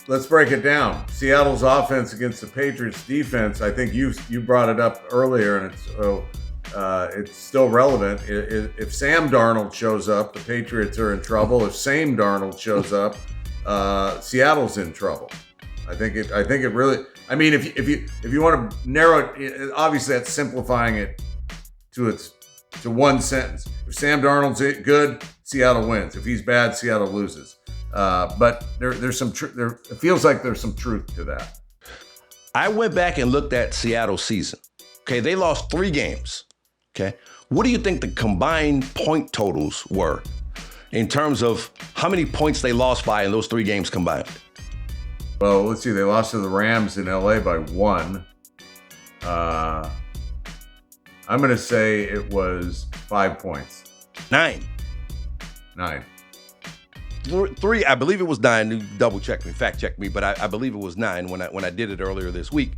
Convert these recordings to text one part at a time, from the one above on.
let's break it down. Seattle's offense against the Patriots defense. I think you brought it up earlier, and it's still relevant. If Sam Darnold shows up, the Patriots are in trouble. If Same Darnold shows up, Seattle's in trouble. I think it really. I mean, if you want to narrow it, obviously that's simplifying it to one sentence. If Sam Darnold's good, Seattle wins. If he's bad, Seattle loses. But there's some it feels like there's some truth to that. I went back and looked at Seattle's season. Okay, they lost 3 games. Okay, what do you think the combined point totals were in terms of how many points they lost by in those 3 games combined? Well, let's see. They lost to the Rams in LA by 1. I'm going to say it was 5 points. 9. 9. 3, I believe it was 9. You double check me, fact check me, but I believe it was 9 when I did it earlier this week.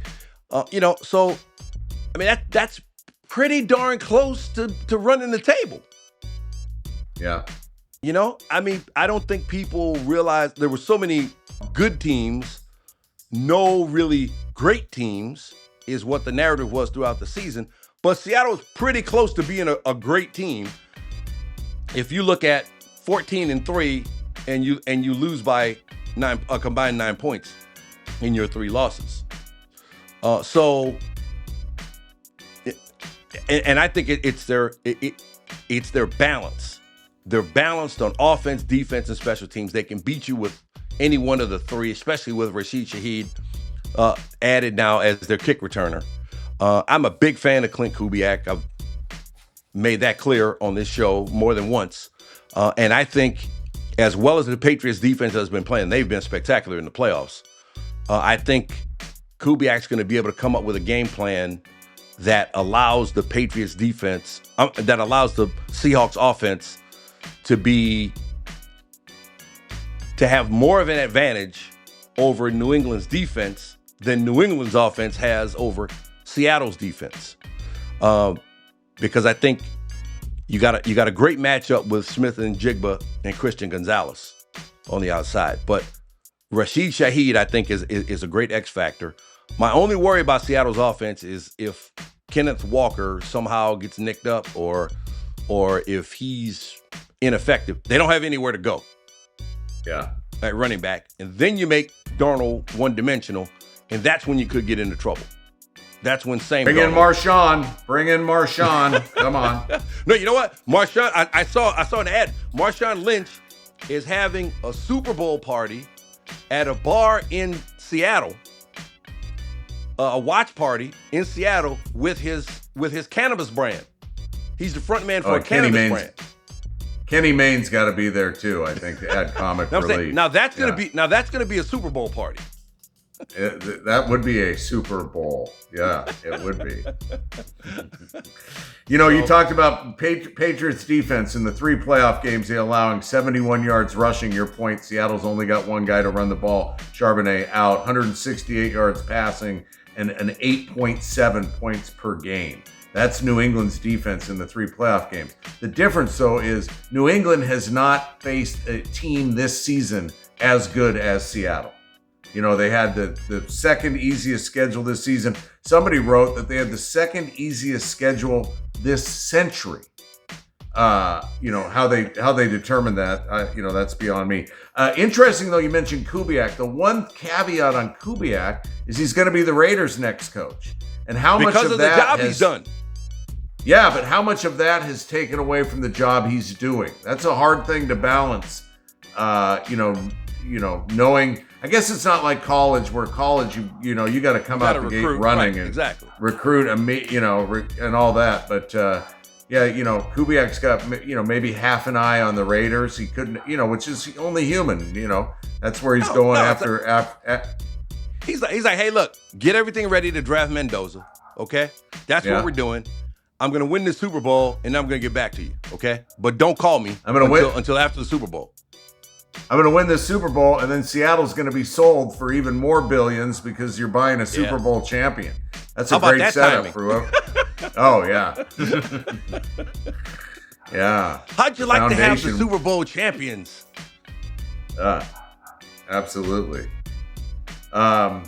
So I mean that's pretty darn close to running the table. Yeah. I mean, I don't think people realize there were so many good teams, no really great teams is what the narrative was throughout the season. But Seattle's pretty close to being a great team. If you look at 14-3 and you lose by a combined 9 points in your 3 losses. And I think it's their balance. They're balanced on offense, defense, and special teams. They can beat you with any one of the 3, especially with Rashid Shaheed added now as their kick returner. I'm a big fan of Clint Kubiak. I've made that clear on this show more than once. And I think as well as the Patriots defense has been playing, they've been spectacular in the playoffs. I think Kubiak's going to be able to come up with a game plan that allows the Patriots defense, that allows the Seahawks offense to have more of an advantage over New England's defense than New England's offense has over Seattle's defense. Because I think you got a great matchup with Smith and Jigba and Christian Gonzalez on the outside. But Rashid Shaheed, I think, is a great X factor. My only worry about Seattle's offense is if Kenneth Walker somehow gets nicked up or if he's ineffective. They don't have anywhere to go. Yeah. At running back. And then you make Darnold one-dimensional, and that's when you could get into trouble. That's when Bring in Marshawn. Come on. No, you know what? Marshawn, I saw an ad. Marshawn Lynch is having a Super Bowl party at a bar in Seattle. A watch party in Seattle with his cannabis brand. He's the front man for a cannabis brand. Kenny Mayne's got to be there too, I think, to add comic relief. Now that's gonna be a Super Bowl party. That would be a Super Bowl. Yeah, it would be. You talked about Patriots defense in the 3 playoff games, they allowing 71 yards rushing. Your point, Seattle's only got 1 guy to run the ball. Charbonnet out, 168 yards passing, and an 8.7 points per game. That's New England's defense in the 3 playoff games. The difference, though, is New England has not faced a team this season as good as Seattle. They had the second easiest schedule this season. Somebody wrote that they had the second easiest schedule this century. How they determined that, that's beyond me. Interesting, though, you mentioned Kubiak. The one caveat on Kubiak is he's going to be the Raiders' next coach. And how much of that the job he's done. Yeah, but how much of that has taken away from the job he's doing? That's a hard thing to balance. Knowing, I guess it's not like college, where college, you got to come out the gate running and recruit, and all that. But Kubiak's got, maybe half an eye on the Raiders. He couldn't, which is only human. That's where he's going after. He's like, hey, look, get everything ready to draft Mendoza. Okay, that's what we're doing. I'm going to win this Super Bowl, and I'm going to get back to you, okay? But don't call me until after the Super Bowl. I'm going to win this Super Bowl, and then Seattle's going to be sold for even more billions because you're buying a Super Bowl champion. That's a great setup for whoever. Oh, yeah. Yeah. How'd you like to have the Super Bowl champions? Absolutely. Yeah,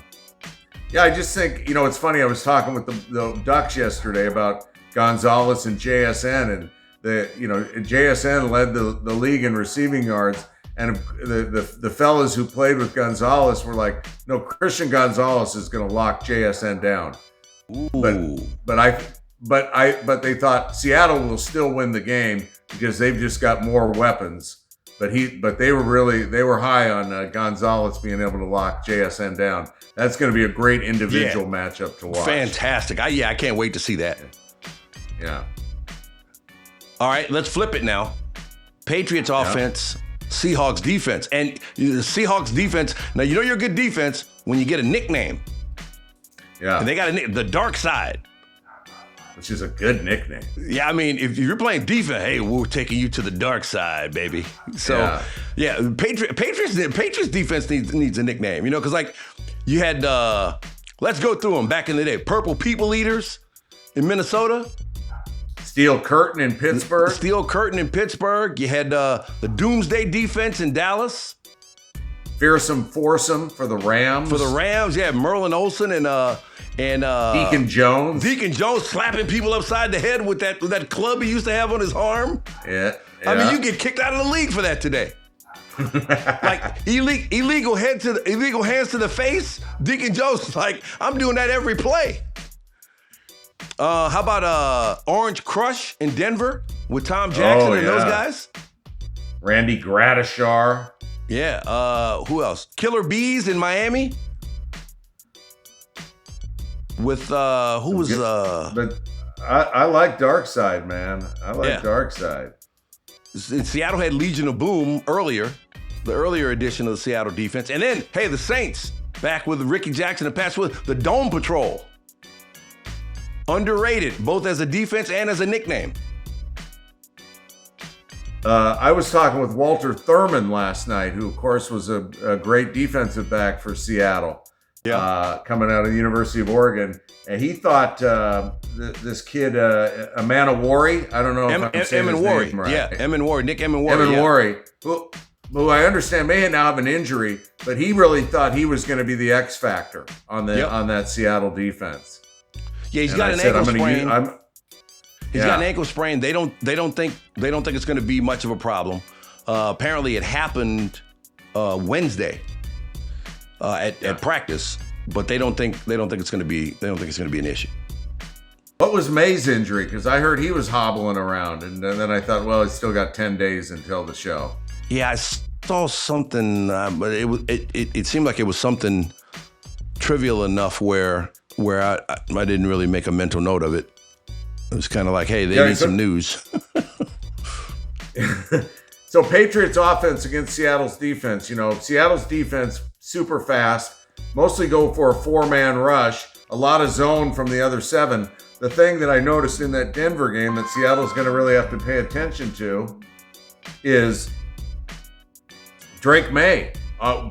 I just think, it's funny. I was talking with the Ducks yesterday about Gonzalez and JSN, and JSN led the league in receiving yards, and the fellas who played with Gonzalez were like, no, Christian Gonzalez is going to lock JSN down. Ooh. But they thought Seattle will still win the game because they've just got more weapons. But they were high on Gonzalez being able to lock JSN down. That's going to be a great individual matchup to watch. Fantastic. I can't wait to see that. Yeah. All right, let's flip it now. Patriots offense, Seahawks defense. And the Seahawks defense, now you know you're a good defense when you get a nickname. Yeah. And they got the dark side. Which is a good nickname. Yeah, I mean, if you're playing defense, hey, we're taking you to the dark side, baby. So, Patriots defense needs a nickname, because like you had, let's go through them back in the day. Purple People Eaters in Minnesota. Steel Curtain in Pittsburgh. Steel Curtain in Pittsburgh. You had the Doomsday defense in Dallas. Fearsome Foursome for the Rams. Yeah, Merlin Olsen and Deacon Jones. Deacon Jones slapping people upside the head with that club he used to have on his arm. Yeah. I mean, you get kicked out of the league for that today. Like illegal hands to the face. Deacon Jones, like, I'm doing that every play. How about Orange Crush in Denver with Tom Jackson and those guys? Randy Gradishar. Yeah. Who else? Killer Bees in Miami. With who was But I like Dark Side, man. I like Dark Side. Seattle had Legion of Boom earlier, the earlier edition of the Seattle defense. And then, hey, the Saints back with Ricky Jackson and Pat Swift, the Dome Patrol. Underrated, both as a defense and as a nickname. I was talking with Walter Thurman last night, who, of course, was a great defensive back for Seattle. Coming out of the University of Oregon. And he thought this kid, Amanawari, I don't know if I'm saying his name right. Yeah, Emanwari, Nick Emanwari. Emanwari, who I understand may now have an injury, but he really thought he was going to be the X factor on that Seattle defense. Yeah, he's got an ankle sprain. He's got an ankle sprain. They don't think it's going to be much of a problem. Apparently, it happened Wednesday. At practice, but they don't think it's going to be an issue. What was May's injury? Because I heard he was hobbling around, and then I thought, well, he's still got 10 days until the show. Yeah, I saw something, but it seemed like it was something trivial enough where I didn't really make a mental note of it. It was kind of like, hey, they need some news. So Patriots offense against Seattle's defense. Seattle's defense, super fast, mostly go for a 4-man rush, a lot of zone from the other 7. The thing that I noticed in that Denver game that Seattle's going to really have to pay attention to is Drake May.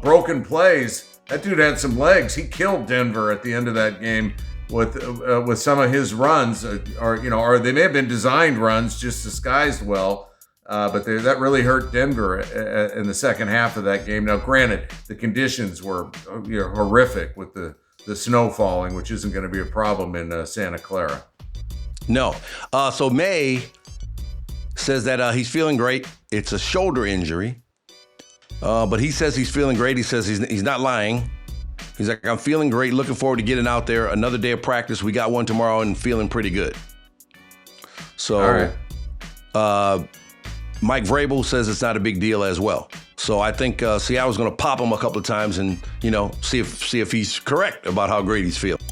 Broken plays. That dude had some legs. He killed Denver at the end of that game with some of his runs, or they may have been designed runs, just disguised well. But that really hurt Denver in the second half of that game. Now, granted, the conditions were horrific with the snow falling, which isn't going to be a problem in Santa Clara. No. So May says that he's feeling great. It's a shoulder injury, but he says he's feeling great. He says he's not lying. He's like, I'm feeling great. Looking forward to getting out there. Another day of practice. We got one tomorrow and feeling pretty good. So, all right. Mike Vrabel says it's not a big deal as well. So I think Seattle's going to pop him a couple of times and, see if he's correct about how great he's feeling.